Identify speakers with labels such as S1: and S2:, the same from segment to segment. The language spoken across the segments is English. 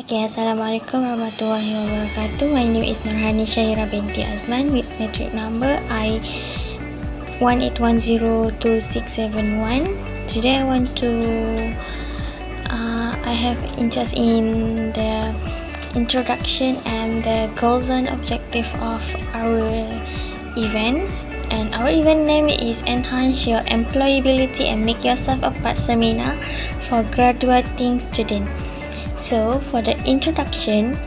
S1: Okay, Assalamualaikum warahmatullahi wabarakatuh. My name is Nurhani Shahira binti AZMAN with matric number I1810261. Today I have interest in the introduction and the goals and objective of our events. And our event name is Enhance Your Employability and Make Yourself a Part Seminar for Graduating Students. So, for the introduction,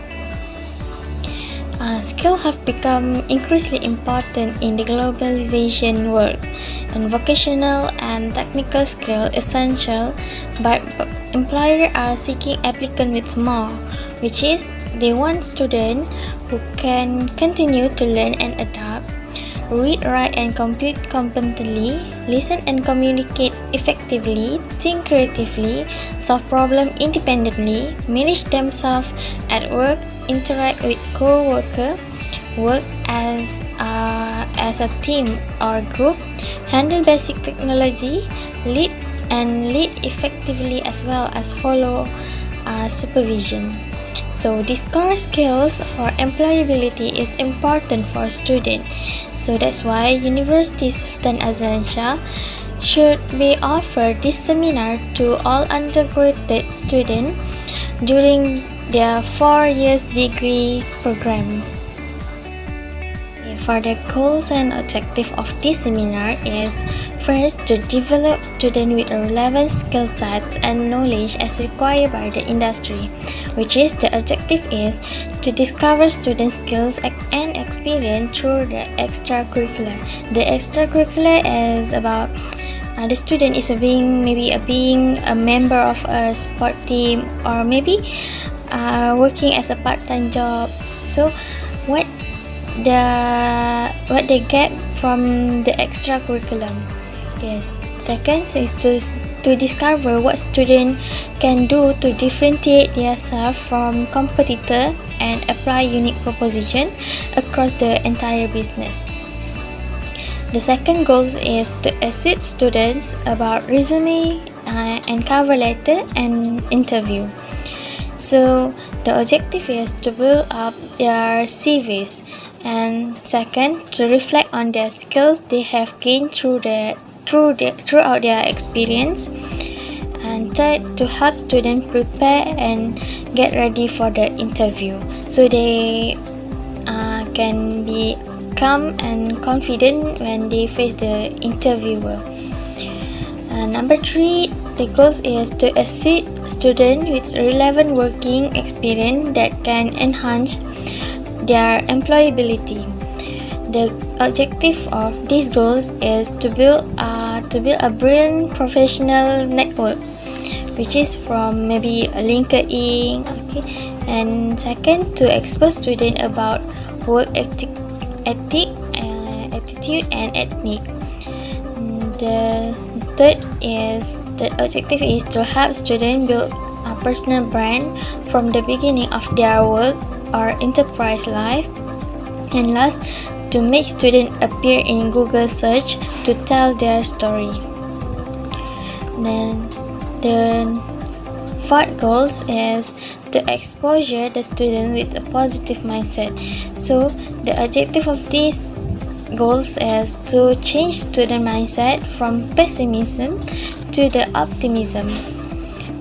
S1: skills have become increasingly important in the globalization world, and vocational and technical skills essential, but employers are seeking applicants with more, which is they want students who can continue to learn and adapt, read, write and compute competently, listen and communicate effectively, think creatively, solve problems independently, manage themselves at work, interact with co-workers, work as a team or group, handle basic technology, lead effectively, as well as follow supervision. So these core skills for employability is important for students. So that's why University Sultan Azlan Shah should be offered this seminar to all undergraduate students during their 4 years degree program. For the goals and objective of this seminar is first to develop students with relevant skill sets and knowledge as required by the industry, which is the objective is to discover student skills and experience through the extracurricular. The extracurricular is about the student is being a member of a sport team, or maybe working as a part-time job. So what they get from the extracurriculum. Okay. Second is to discover what students can do to differentiate themselves from competitor and apply unique proposition across the entire business. The second goal is to assist students about resume and cover letter and interview. So the objective is to build up their CVs, and second, to reflect on their skills they have gained throughout their experience, and third, to help students prepare and get ready for the interview, so they can be calm and confident when they face the interviewer. Number 3, the goal is to assist students with relevant working experience that can enhance their employability. The objective of these goals is to build a brilliant professional network, which is from maybe a LinkedIn, okay. And second, to expose students about work ethic, attitude and ethnic. The third is the objective is to help students build a personal brand from the beginning of their work or enterprise life. And last, to make students appear in Google search to tell their story. Then the fourth goal is to exposure the student with a positive mindset. So the objective of these goals is to change student mindset from pessimism to the optimism.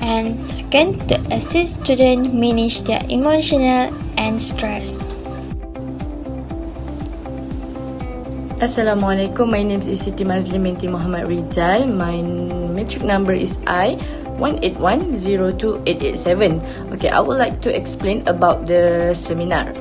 S1: And second, to assist students manage their emotional and stress.
S2: Assalamualaikum, my name is SITI MAZLIN binti MUHAMAD RIJAL. My matric number is I1810287. Okay, I would like to explain about the seminar.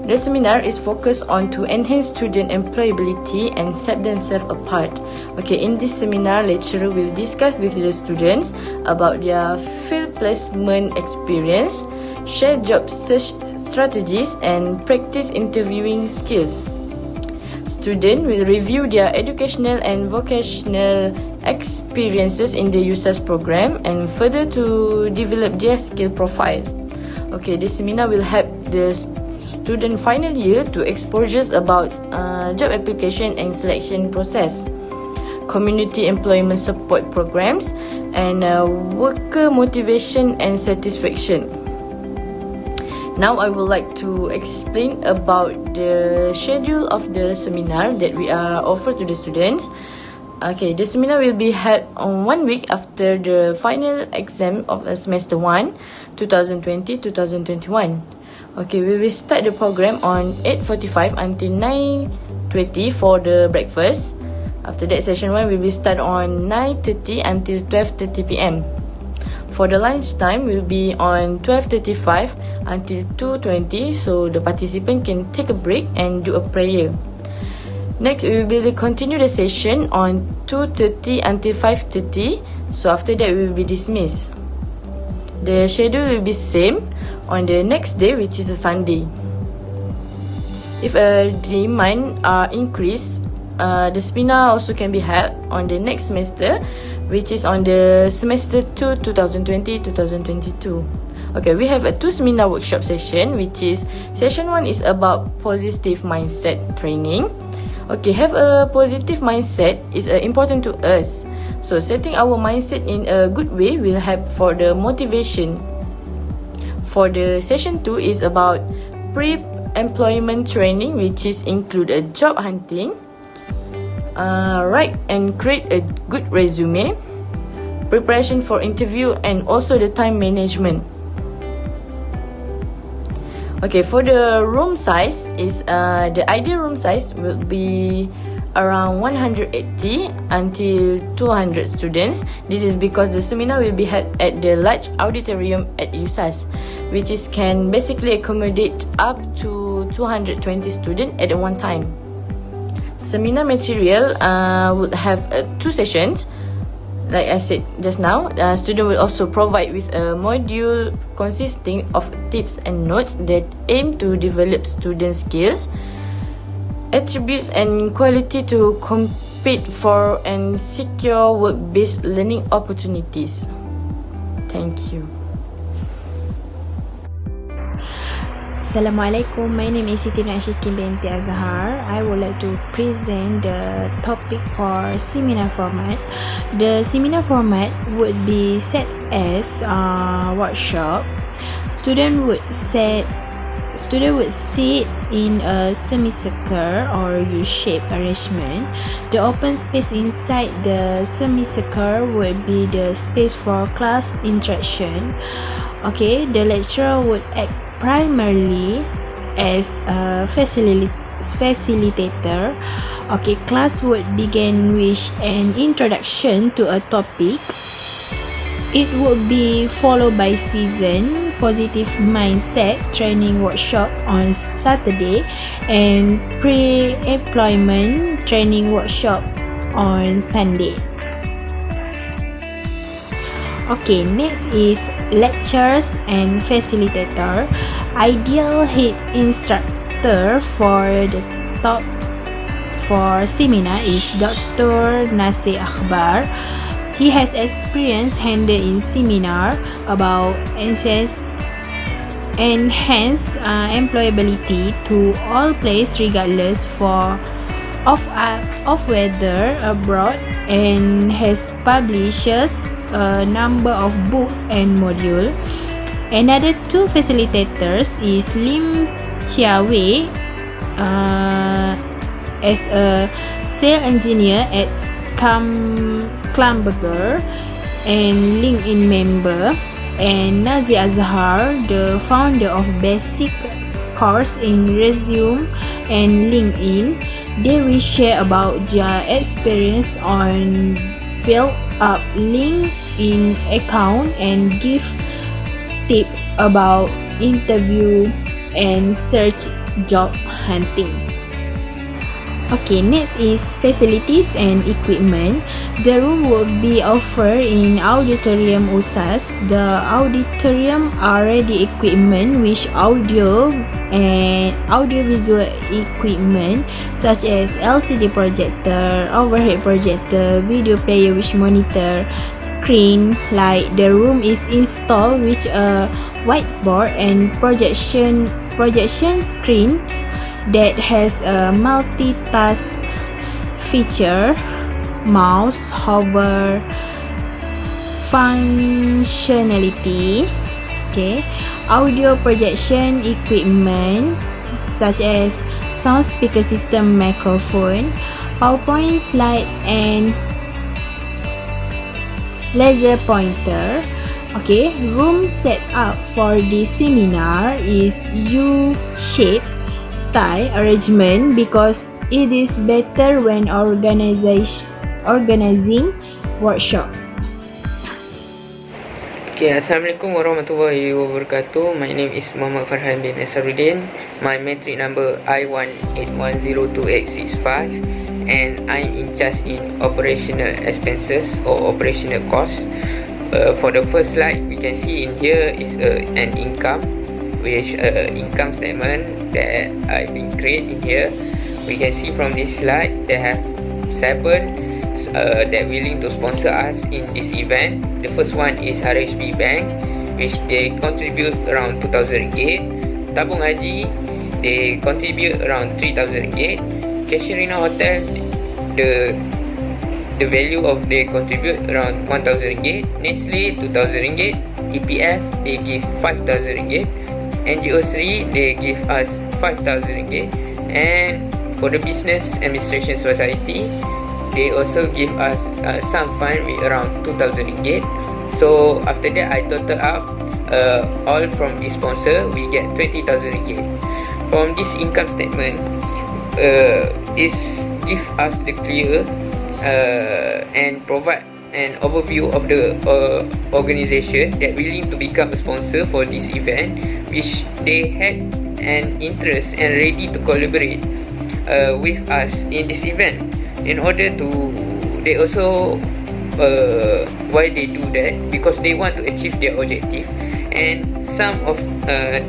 S2: The seminar is focused on to enhance student employability and set themselves apart. Okay, in this seminar, lecturer will discuss with the students about their field placement experience, share job search strategies and practice interviewing skills. Students will review their educational and vocational experiences in the USAS program and further to develop their skill profile. Okay, this seminar will help the student final year to exposures about job application and selection process, community employment support programs, and worker motivation and satisfaction. Now I would like to explain about the schedule of the seminar that we are offered to the students. Okay, the seminar will be held on 1 week after the final exam of semester 1, 2020-2021. Okay, we will start the program on 8:45 until 9:20 for the breakfast. After that, session 1 will be start on 9:30 until 12:30 p.m. For the lunch time will be on 12:35 until 2:20, so the participant can take a break and do a prayer. Next, we will continue the session on 2:30 until 5:30. So after that, we will be dismissed. The schedule will be same on the next day, which is a Sunday. If a demand are increased, the seminar also can be held on the next semester, which is on the semester 2, 2020-2022. Okay, we have a 2 seminar workshop session, which is session 1 is about positive mindset training. Okay, have a positive mindset is important to us. So setting our mindset in a good way will help for the motivation. For the session 2 is about pre-employment training, which is include a job hunting, write and create a good resume, preparation for interview, and also the time management. Okay, for the room size is the ideal room size will be around 180 until 200 students. This is because the seminar will be held at the large auditorium at USAS, which is can basically accommodate up to 220 students at one time. Seminar material would have 2 sessions. Like I said just now, student will also provide with a module consisting of tips and notes that aim to develop student skills, attributes and quality to compete for and secure work-based learning opportunities. Thank you.
S3: Assalamualaikum, my name is SITI ASHIKIN binti AZHAR. I would like to present the topic for seminar format. The seminar format would be set as a workshop. Student would sit in a semicircle or U-shaped arrangement. The open space inside the semicircle would be the space for class interaction. Okay, the lecturer would act primarily as a facilitator. Okay, class would begin with an introduction to a topic. It would be followed by season positive mindset training workshop on Saturday and pre-employment training workshop on Sunday. Okay, next is lectures and facilitator. Ideal head instructor for the top for seminar is Dr. Nasir. He has experience handling seminar about enhance employability to all place regardless of whether abroad, and has publishes a number of books and module. Another 2 facilitators is Lim Chia Wei as a sales engineer at Schlumberger and LinkedIn member, and Nazir Azhar, the founder of basic course in resume and LinkedIn. They will share about their experience on build up LinkedIn account and give tips about interview and search job hunting. Okay, next is facilities and equipment. The room will be offered in Auditorium USAS. The auditorium are ready equipment with audio and audiovisual equipment such as LCD projector, overhead projector, video player with monitor, screen, light. The room is installed with a whiteboard and projection screen that has a multitask feature, mouse, hover functionality, Okay, audio projection equipment such as sound speaker system, microphone, PowerPoint slides and laser pointer. Okay, room set up for this seminar is U-shaped style arrangement because it is better when organizing workshop.
S4: Okay, Assalamualaikum warahmatullahi wabarakatuh. My name is Muhammad FARHAN bin NASARUDIN. My metric number I1810286 and I'm in charge in operational expenses or operational costs. For the first slide, we can see in here is an income, which income statement that I've been creating here. We can see from this slide they have 7 that willing to sponsor us in this event. The first one is RHB Bank, which they contribute around 2,000 ringgit. Tabung Haji, they contribute around 3,000 ringgit. Shahira Hotel, the value of they contribute around 1,000 ringgit. Nestle 2,000 ringgit. EPF they give 5,000 ringgit. NGO Sri they give us 5,000 ringgit. And for the Business Administration Society, they also give us some fund with around 2,000 ringgit. So after that, I total up all from this sponsor, we get 20,000 ringgit. From this income statement, is give us the clear and provide an overview of the organization that willing to become a sponsor for this event, which they had an interest and ready to collaborate with us in this event. In order to, they also why they do that, because they want to achieve their objective. And some of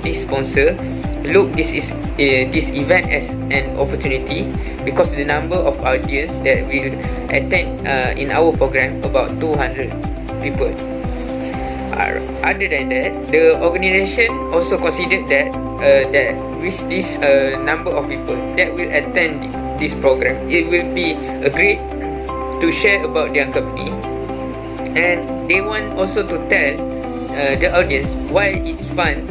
S4: these sponsors look this event as an opportunity, because the number of audience that will attend in our program about 200 people. Other than that, the organization also considered that with this number of people that will attend this program, it will be a great to share about their company, and they want also to tell the audience why it's fun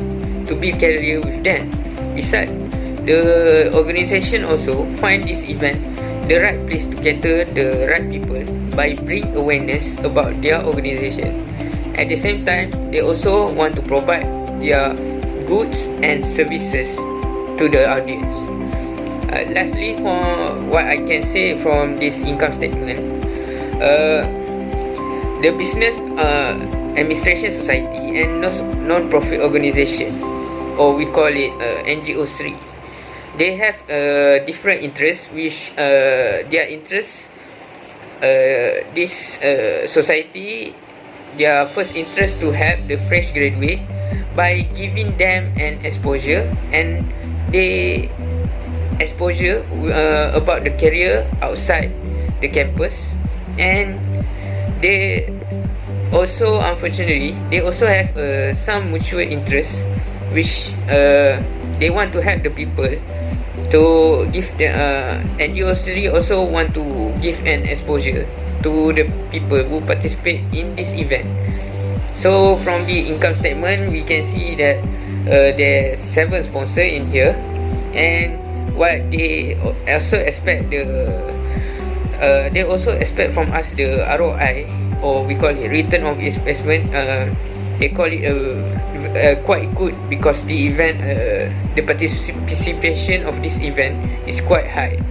S4: to be career with them. Besides, the organization also find this event the right place to cater the right people by bring awareness about their organization. At the same time, they also want to provide their goods and services to the audience. Lastly, for what I can say from this income statement, the Business Administration Society and non-profit organization, or we call it NGO Sri, they have different interests, which their interests, this society, their first interest to help the fresh graduate by giving them an exposure, and they exposure about the career outside the campus. And they also, unfortunately, they also have some mutual interests, which they want to help the people to give the NGO also want to give an exposure to the people who participate in this event. So from the income statement, we can see that there are 7 sponsors in here, and what they also expect they also expect from us the ROI, or we call it return of investment. They call it quite good, because the event, the participation of this event is quite high.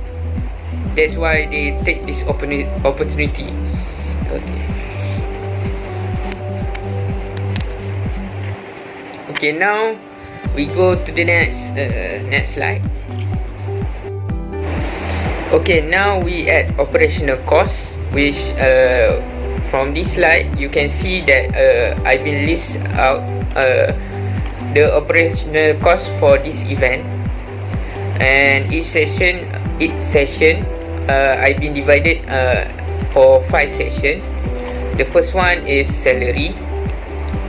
S4: That's why they take this opportunity. Okay, now we go to the next slide. Okay, now we at operational costs, which from this slide you can see that I've been list out the operational cost for this event, and each session I've been divided for 5 sections. The first one is salary.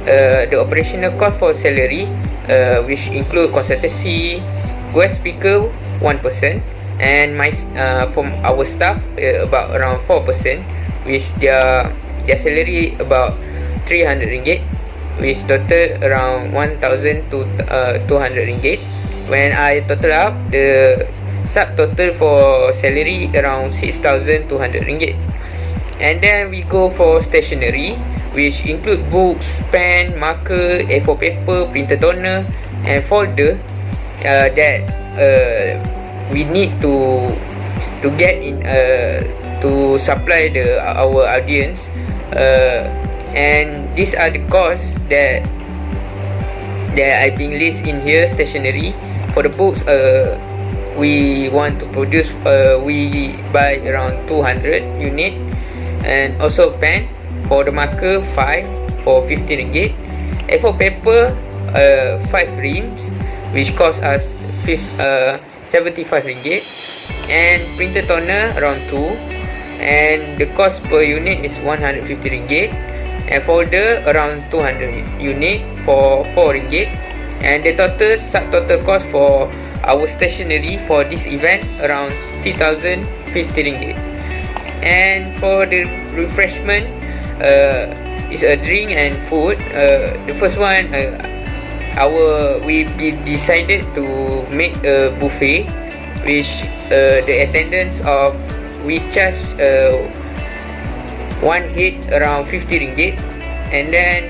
S4: The operational cost for salary, which include consultancy, guest speaker 1%, and from our staff about around 4%, which their salary about 300 ringgit. which total around 1,200 ringgit. When I total up, the subtotal for salary around 6,200 ringgit. And then we go for stationery, which include books, pen, marker, A4 paper, printer toner, and folder that we need to get in to supply our audience, and these are the costs that I've been list in here. Stationery for the books, we want to produce, we buy around 200 unit, and also pen for the marker 5 for 50 ringgit, A4 paper 5 reams which cost us 75 ringgit, and printer toner around 2, and the cost per unit is 150 ringgit, and folder around 200 unit for 4 ringgit, and the subtotal cost for our stationery for this event around 3,050 ringgit. And for the refreshment, is a drink and food. The first one, we decided to make a buffet, which the attendance of we charge one head around 50 ringgit, and then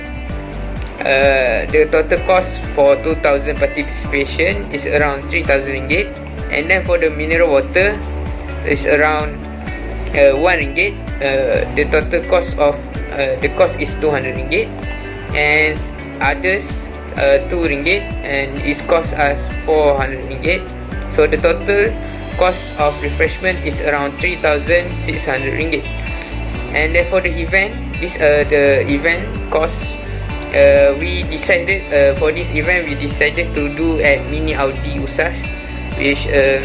S4: the total cost for 2,000 participation is around 3,000 ringgit, and then for the mineral water is around 1 ringgit. The total cost of the cost is 200 ringgit, and others 2 ringgit, and it costs us 400 ringgit. So the total cost of refreshment is around 3,600 ringgit. And then for the event, the event cost, we decided for this event we decided to do at Mini Audi Usas, which a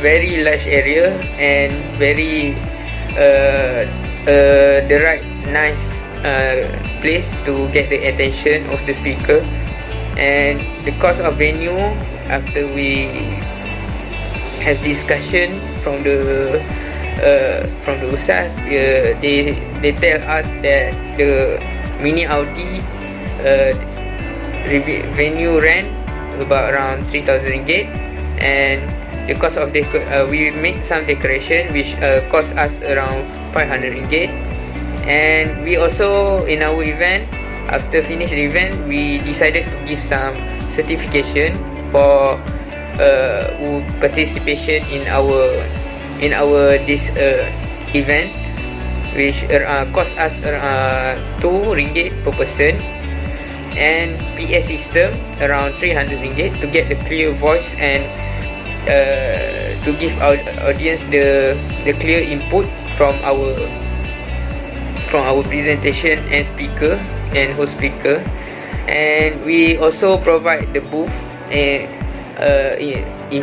S4: very large area and very the right nice place to get the attention of the speaker. And the cost of venue, after we have discussion from the Usas, they tell us that the Mini Audi venue rent about around 3,000 ringgit, and the cost of we make some decoration which cost us around 500 ringgit. And we also, in our event, after finish the event, we decided to give some certification for participation in our this event, which cost us 2 ringgit per person, and PA system around 300 ringgit to get the clear voice and to give our audience the clear input from our presentation and speaker and host speaker. And we also provide the booth in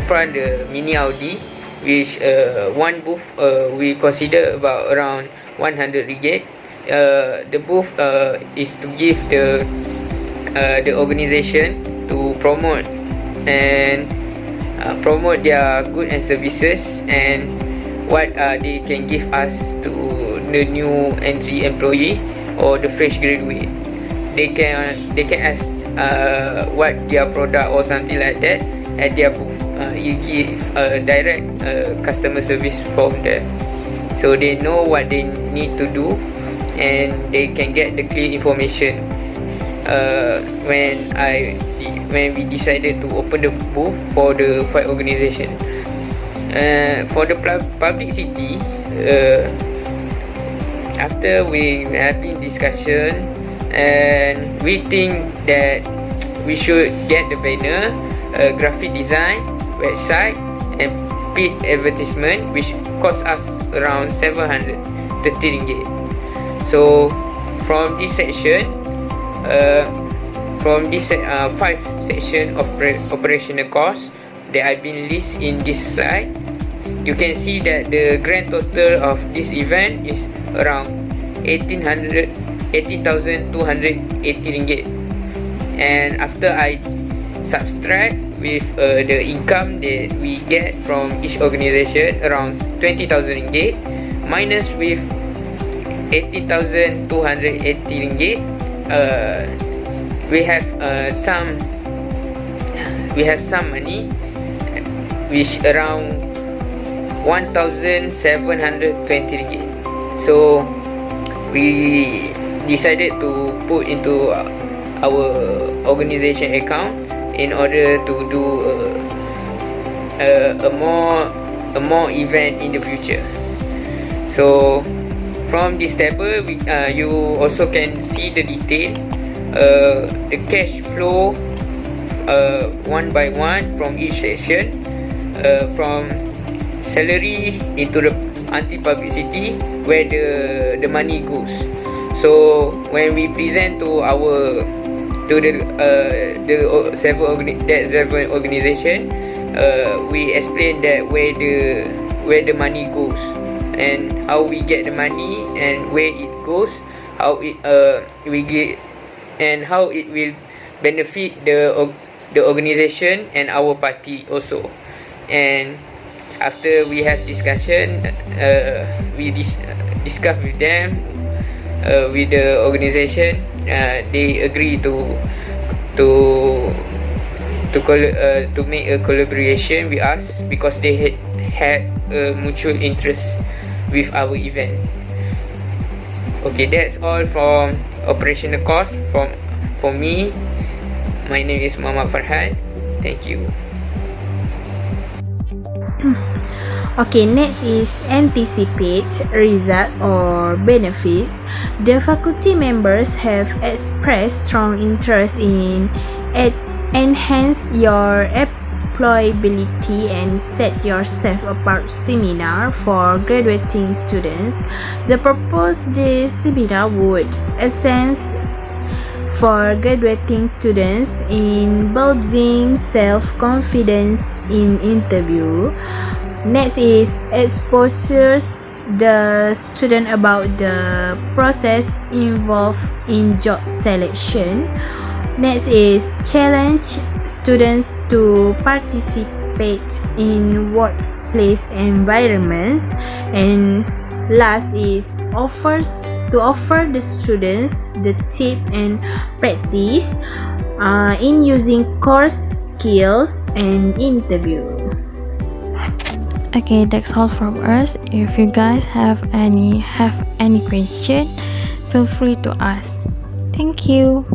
S4: front the Mini Audi, which one booth we consider about around 100 ringgit. The booth is to give the organization to promote their goods and services, and what they can give us to the new entry employee or the fresh graduate. They can ask what their product or something like that at their booth. You give direct customer service from there, so they know what they need to do and they can get the clear information. When we decided to open the booth for the 5 organization, for the publicity, after we having discussion, and we think that we should get the banner, graphic design, website, and paid advertisement, which cost us around 730 ringgit. So from this section, from this 5 section of operational cost that I've been list in this slide, you can see that the grand total of this event is around 18,280 ringgit. And after I subtract with the income that we get from each organization, around 20,000 ringgit, minus with 18,280 ringgit, we have some money, which around 1,720 ringgit. So we decided to put into our organization account in order to do a more event in the future. So from this table, you also can see the detail, the cash flow one by one from each section, from salary into the anti-publicity, where the money goes. So when we present to the several organization, we explain that where the money goes and how we get the money and where it goes, how it we get and how it will benefit the organization and our party also. And after we have discussion, we discuss with them, with the organization. They agree to make a collaboration with us because they had a mutual interest with our event. Okay, that's all from operational cost for me. My name is Muhammad FARHAN. Thank you.
S3: Okay, next is anticipate result or benefits. The faculty members have expressed strong interest in enhance your employability and set yourself apart seminar for graduating students. The purpose this seminar would assess for graduating students in building self-confidence in interview. Next is exposures the student about the process involved in job selection. Next is challenge students to participate in workplace environments. And last is offer the students the tip and practice in using course skills and interview.
S1: Okay, that's all from us. If you guys have any question, feel free to ask. Thank you.